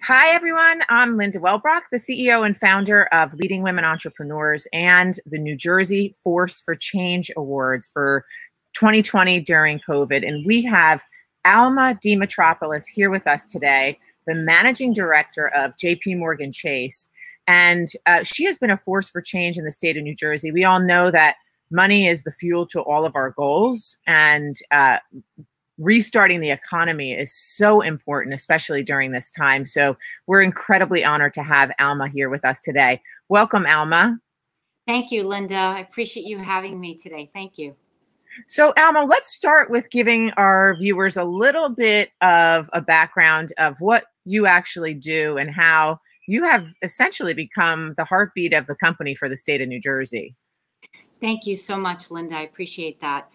Hi, everyone. I'm Linda Welbrock, the CEO and founder of Leading Women Entrepreneurs and the New Jersey Force for Change Awards for 2020 during COVID. And we have Alma DeMetropolis here with us today, the managing director of JP Morgan Chase. And she has been a force for change in the state of New Jersey. We all know that money is the fuel to all of our goals, and restarting the economy is so important, especially during this time. So we're incredibly honored to have Alma here with us today. Welcome, Alma. Thank you, Linda. I appreciate you having me today. Thank you. So Alma, let's start with giving our viewers a little bit of a background of what you actually do and how you have essentially become the heartbeat of the company for the state of New Jersey. Thank you so much, Linda. I appreciate that.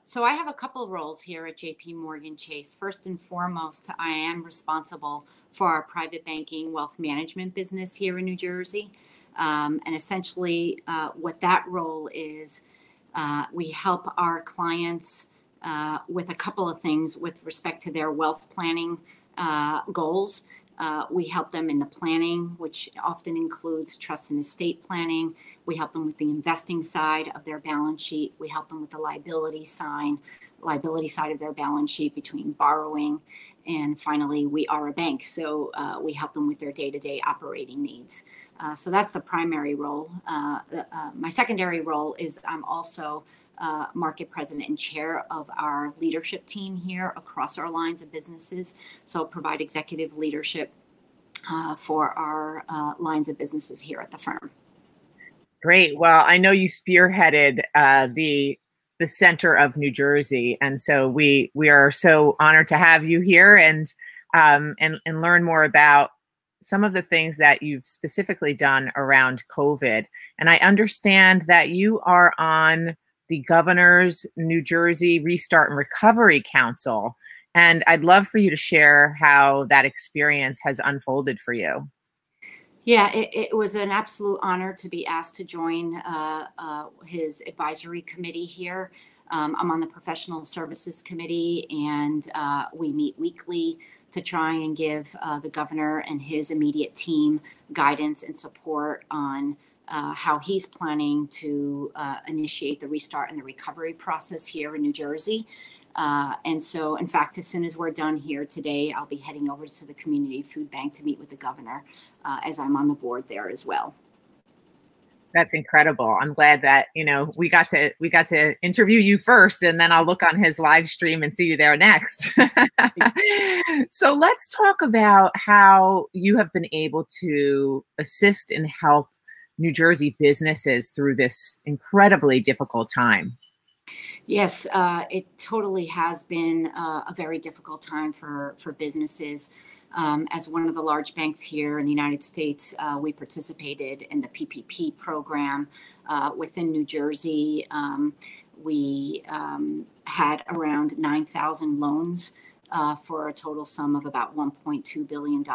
So I have a couple of roles here at JP Morgan Chase. First and foremost, I am responsible for our private banking wealth management business here in New Jersey. And essentially what that role is, we help our clients with a couple of things with respect to their wealth planning goals. We help them in the planning, which often includes trust and estate planning. We help them with the investing side of their balance sheet. We help them with the liability side of their balance sheet between borrowing. And finally, we are a bank. So we help them with their day-to-day operating needs. So that's the primary role. My secondary role is I'm also market president and chair of our leadership team here across our lines of businesses. So provide executive leadership for our lines of businesses here at the firm. Great. Well, I know you spearheaded the center of New Jersey, and so we are so honored to have you here and learn more about some of the things that you've specifically done around COVID. And I understand that you are on the Governor's New Jersey Restart and Recovery Council, and I'd love for you to share how that experience has unfolded for you. Yeah, it was an absolute honor to be asked to join his advisory committee here. I'm on the Professional Services Committee, and we meet weekly to try and give the governor and his immediate team guidance and support on how he's planning to initiate the restart and the recovery process here in New Jersey. And so, in fact, as soon as we're done here today, I'll be heading over to the Community Food Bank to meet with the governor, as I'm on the board there as well. That's incredible. I'm glad that, we got to interview you first, and then I'll look on his live stream and see you there next. So let's talk about how you have been able to assist and help New Jersey businesses through this incredibly difficult time. Yes, it totally has been a very difficult time for businesses. As one of the large banks here in the United States, we participated in the PPP program within New Jersey. We had around 9,000 loans for a total sum of about $1.2 billion.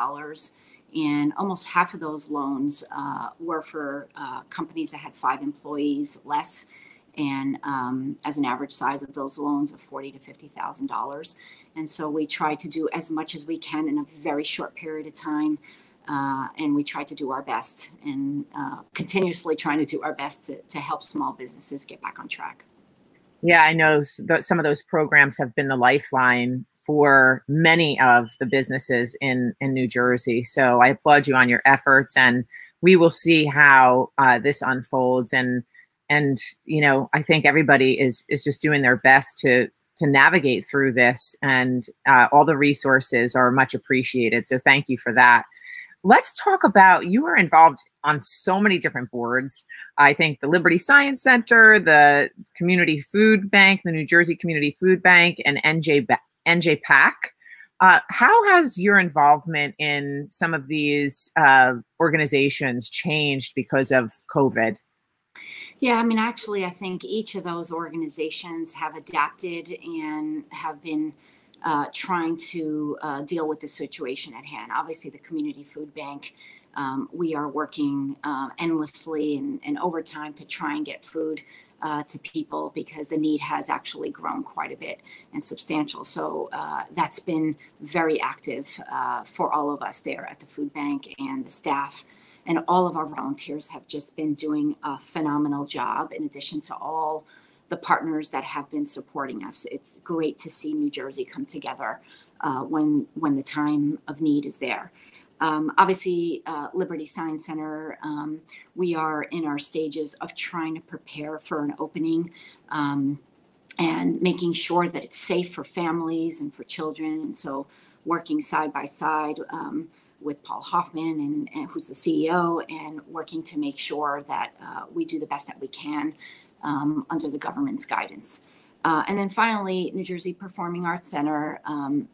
And almost half of those loans were for companies that had 5 employees less, and as an average size of those loans of $40,000 to $50,000. And so we try to do as much as we can in a very short period of time. And we try to do our best and continuously trying to do our best to help small businesses get back on track. Yeah, I know some of those programs have been the lifeline for many of the businesses in New Jersey. So I applaud you on your efforts, and we will see how this unfolds. And I think everybody is just doing their best to navigate through this, and all the resources are much appreciated. So thank you for that. Let's talk about, you are involved on so many different boards. I think the Liberty Science Center, the Community Food Bank, the New Jersey Community Food Bank, and NJPAC. How has your involvement in some of these organizations changed because of COVID? Yeah, I mean, actually, I think each of those organizations have adapted and have been trying to deal with the situation at hand. Obviously, the Community Food Bank, we are working endlessly and overtime to try and get food to people, because the need has actually grown quite a bit and substantial. So that's been very active for all of us there at the food bank, and the staff and all of our volunteers have just been doing a phenomenal job, in addition to all the partners that have been supporting us. It's great to see New Jersey come together when the time of need is there. Obviously, Liberty Science Center, we are in our stages of trying to prepare for an opening and making sure that it's safe for families and for children. And so working side by side with Paul Hoffman, and who's the CEO, and working to make sure that we do the best that we can under the government's guidance. And then finally, New Jersey Performing Arts Center.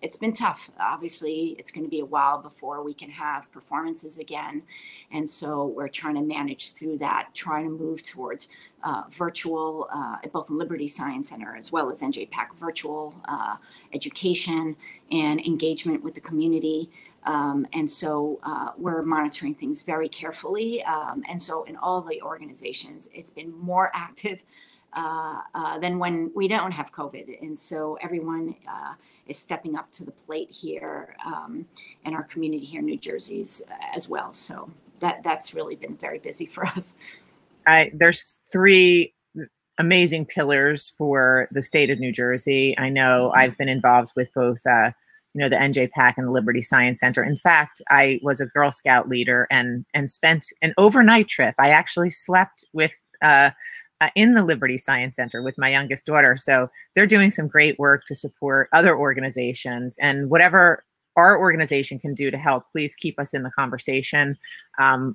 It's been tough. Obviously, it's going to be a while before we can have performances again. And so we're trying to manage through that, trying to move towards virtual, both in Liberty Science Center as well as NJPAC, virtual education and engagement with the community. And so we're monitoring things very carefully. And so in all the organizations, it's been more active than when we don't have COVID. And so everyone is stepping up to the plate here, and our community here in New Jersey as well. So that's really been very busy for us. There's three amazing pillars for the state of New Jersey. I know I've been involved with both the NJPAC and the Liberty Science Center. In fact, I was a Girl Scout leader and spent an overnight trip. I actually slept with in the Liberty Science Center with my youngest daughter. So they're doing some great work to support other organizations, and whatever our organization can do to help, please keep us in the conversation.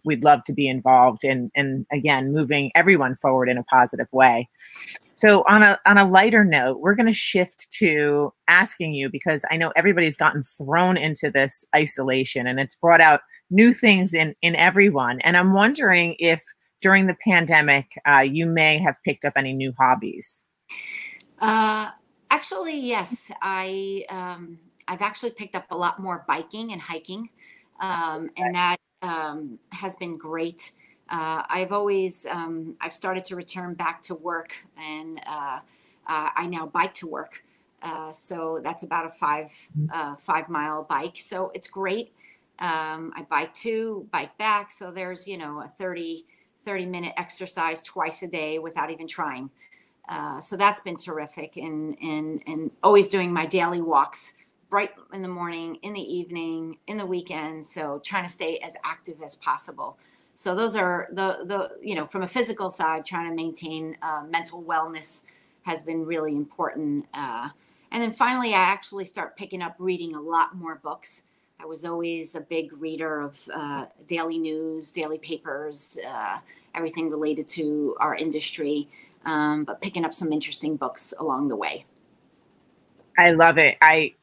We'd love to be involved in again, moving everyone forward in a positive way. So on a lighter note, we're going to shift to asking you, because I know everybody's gotten thrown into this isolation and it's brought out new things in everyone. And I'm wondering if during the pandemic, you may have picked up any new hobbies. Actually, yes. I've actually picked up a lot more biking and hiking, and that has been great. I've always, I've started to return back to work, and I now bike to work. So that's about a 5-mile bike. So it's great. I bike to, bike back. So there's, a 30-minute exercise twice a day without even trying. So that's been terrific, and always doing my daily walks bright in the morning, in the evening, in the weekend. So trying to stay as active as possible. So those are from a physical side, trying to maintain mental wellness has been really important. And then finally, I actually start picking up reading a lot more books. I was always a big reader of daily news, daily papers, everything related to our industry, but picking up some interesting books along the way. I love it. I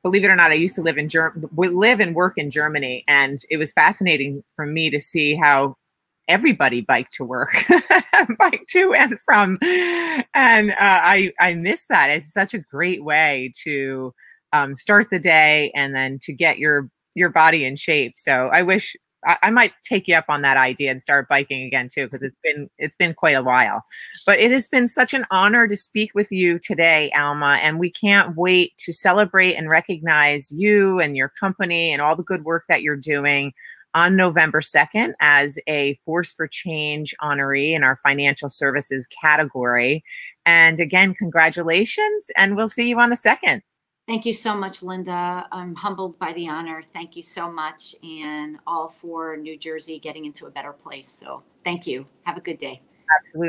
believe it or not, I used to live and work in Germany, and it was fascinating for me to see how everybody biked to work, bike to and from, and I miss that. It's such a great way to start the day and then to get your body in shape. So I wish I might take you up on that idea and start biking again too, because it's been quite a while. But it has been such an honor to speak with you today, Alma, and we can't wait to celebrate and recognize you and your company and all the good work that you're doing on November 2nd as a Force for Change honoree in our financial services category. And again, congratulations, and we'll see you on the 2nd. Thank you so much, Linda. I'm humbled by the honor. Thank you so much, and all for New Jersey getting into a better place. So thank you. Have a good day. Absolutely.